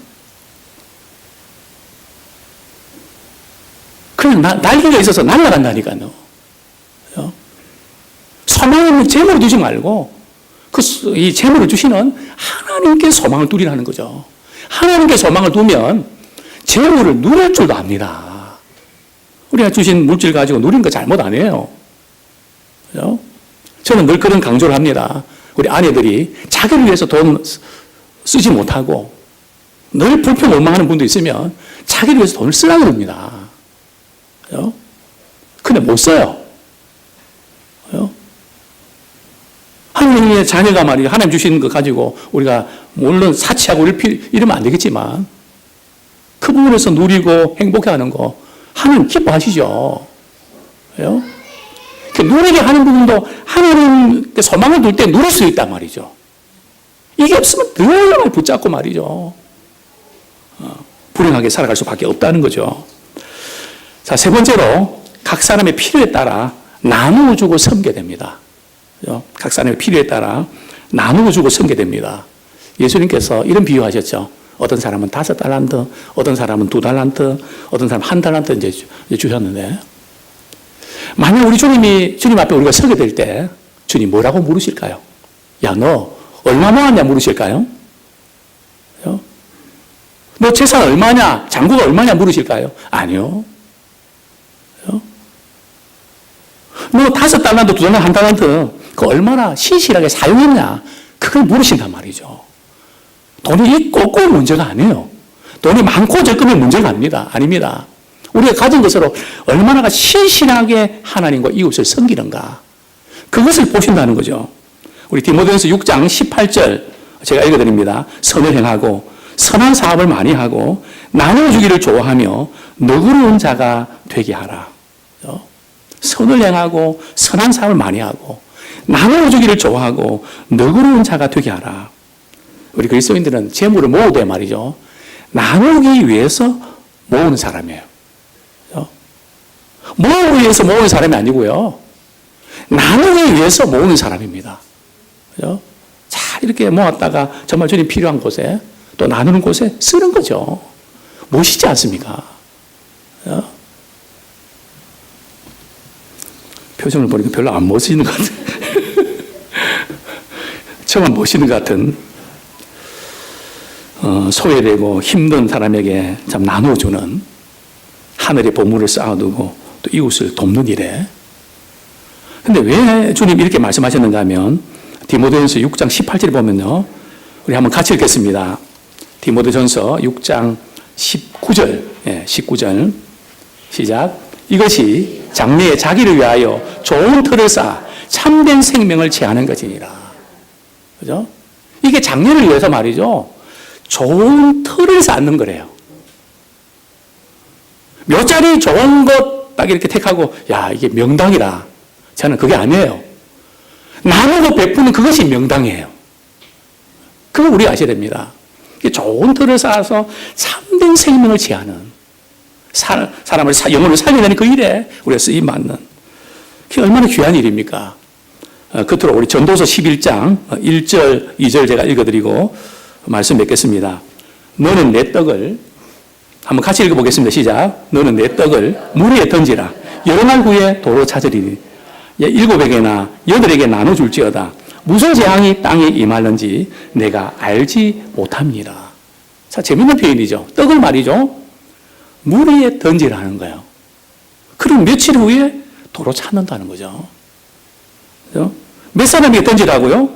그냥 날개가 있어서 날아간다니까요. 그죠? 소망을 재물을 두지 말고 이 재물을 주시는 하나님께 소망을 두리라는 거죠. 하나님께 소망을 두면 재물을 누릴 줄도 압니다. 우리가 주신 물질 가지고 누린 거 잘못 아니에요. 그죠? 저는 늘 그런 강조를 합니다. 우리 아내들이 자기를 위해서 돈 쓰지 못하고 늘 불평 원망하는 분도 있으면 자기를 위해서 돈을 쓰라고 합니다. 그죠? 근데 못 써요. 그죠? 하나님의 자녀가 말이에요. 하나님 주시는 거 가지고 우리가 물론 사치하고 이러면 안 되겠지만 그 부분에서 누리고 행복해하는 거 하나님 기뻐하시죠. 그래요? 누리게 하는 부분도 하나님께 소망을 둘 때 누릴 수 있단 말이죠. 이게 없으면 늘 붙잡고 말이죠. 불행하게 살아갈 수밖에 없다는 거죠. 자, 세 번째로 각 사람의 필요에 따라 나누어 주고 섬게 됩니다. 각 사람의 필요에 따라 나누어 주고 섬게 됩니다. 예수님께서 이런 비유하셨죠. 어떤 사람은 5달란트, 어떤 사람은 2달란트, 어떤 사람은 1달란트 이제 주셨는데, 만약 우리 주님이 주님 앞에 우리가 서게 될 때 주님 뭐라고 물으실까요? 야, 너 얼마 모았냐 물으실까요? 너 재산 얼마냐? 잔고가 얼마냐 물으실까요? 아니요. 너 5달란트, 2달란트, 1달란트 그 얼마나 신실하게 사용했냐? 그걸 물으신단 말이죠. 돈이 있고 없고 문제가 아니에요. 돈이 많고 적으면 문제가 아닙니다. 우리가 가진 것으로 얼마나 신실하게 하나님과 이웃을 섬기는가. 그것을 보신다는 거죠. 우리 디모데전서 6장 18절 제가 읽어드립니다. 선을 행하고 선한 사업을 많이 하고 나눠주기를 좋아하며 너그러운 자가 되게 하라. 선을 행하고 선한 사업을 많이 하고 나눠주기를 좋아하고 너그러운 자가 되게 하라. 우리 그리스도인들은 재물을 모을 때 말이죠. 나누기 위해서 모으는 사람이에요. 모으기 위해서 모으는 사람이 아니고요. 나누기 위해서 모으는 사람입니다. 잘 이렇게 모았다가 정말 주님 필요한 곳에 또 나누는 곳에 쓰는 거죠. 멋있지 않습니까? 표정을 보니까 별로 안 멋있는 것 같아요. 정말 멋있는 것 같은 소외되고 힘든 사람에게 참 나눠주는 하늘의 보물을 쌓아두고 또 이웃을 돕는 일에. 근데 왜 주님 이렇게 말씀하셨는가 하면 디모데전서 6장 18절에 보면요. 우리 한번 같이 읽겠습니다. 디모데전서 6장 19절. 19절. 시작. 이것이 장래에 자기를 위하여 좋은 틀을 쌓아 참된 생명을 취하는 것이니라. 그죠? 이게 장래를 위해서 말이죠. 좋은 틀을 쌓는 거래요. 몇 자리 좋은 것 딱 이렇게 택하고, 야, 이게 명당이라. 저는 그게 아니에요. 나누고 베푸는 그것이 명당이에요. 그거 우리가 아셔야 됩니다. 좋은 틀을 쌓아서 참된 생명을 취하는 사람을, 영혼을 살려내는 그 일에 우리가 쓰임 받는. 그게 얼마나 귀한 일입니까? 끝으로 우리 전도서 11장 1절, 2절 제가 읽어드리고 말씀 맺겠습니다. 너는 내 떡을, 한번 같이 읽어보겠습니다. 시작. 너는 내 떡을 물 위에 던지라. 여러 날 후에 도로 찾으리니 7에게나 8에게 나눠줄지어다. 무슨 재앙이 땅에 임할는지 내가 알지 못합니다. 자, 재밌는 표현이죠. 떡을 말이죠. 물 위에 던지라는 거예요. 그럼 며칠 후에 도로 찾는다는 거죠. 그죠? 몇 사람에게 던지라고요?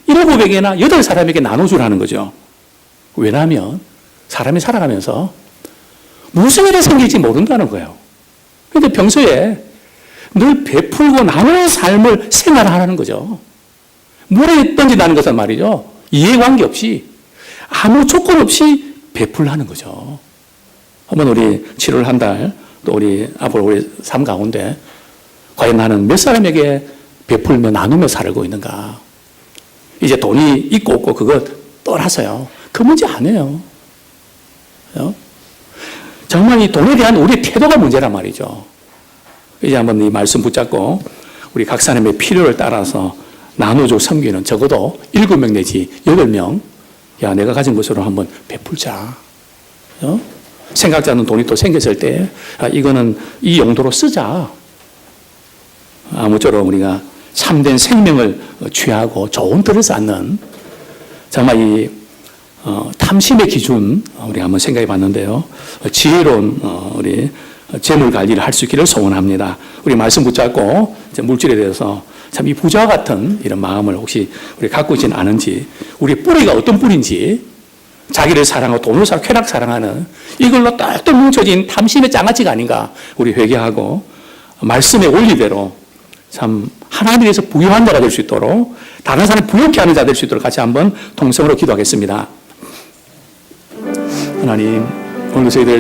7에게나 8사람에게 나눠주라는 거죠. 왜냐하면 사람이 살아가면서 무슨 일이 생길지 모른다는 거예요. 그런데 평소에 늘 베풀고 나누는 삶을 생활하라는 거죠. 물에 던진다는 것은 말이죠. 이해관계 없이 아무 조건 없이 베풀라는 거죠. 한번 우리 7월 한 달 또 우리 앞으로 우리 삶 가운데 과연 나는 몇 사람에게 베풀며 나누며 살고 있는가. 이제 돈이 있고 없고 그거 떠나서요. 그 문제 아니에요. 정말 이 돈에 대한 우리의 태도가 문제란 말이죠. 이제 한번 이 말씀 붙잡고 우리 각 사람의 필요를 따라서 나눠줘 섬기는 적어도 7명 내지 8명, 야, 내가 가진 것으로 한번 베풀자. 생각지 않는 돈이 또 생겼을 때, 이거는 이 용도로 쓰자. 아무쪼록 우리가 참된 생명을 취하고 좋은 틀을 쌓는 정말 이 탐심의 기준 우리 한번 생각해 봤는데요. 지혜로운 우리 재물 관리를 할 수 있기를 소원합니다. 우리 말씀 붙잡고 물질에 대해서 참 이 부자와 같은 이런 마음을 혹시 우리 갖고 있지는 않은지, 우리 뿌리가 어떤 뿌리인지, 자기를 사랑하고 돈을 사랑하고 쾌락 사랑하는 이걸로 똘똘 뭉쳐진 탐심의 장아찌가 아닌가 우리 회개하고 말씀의 원리대로 참 하나님에 대해서 부유한 자가 될 수 있도록 다른 사람 부욕케 하는 자 될 수 있도록 같이 한번 통성으로 기도하겠습니다. 하나님, 오늘 저희들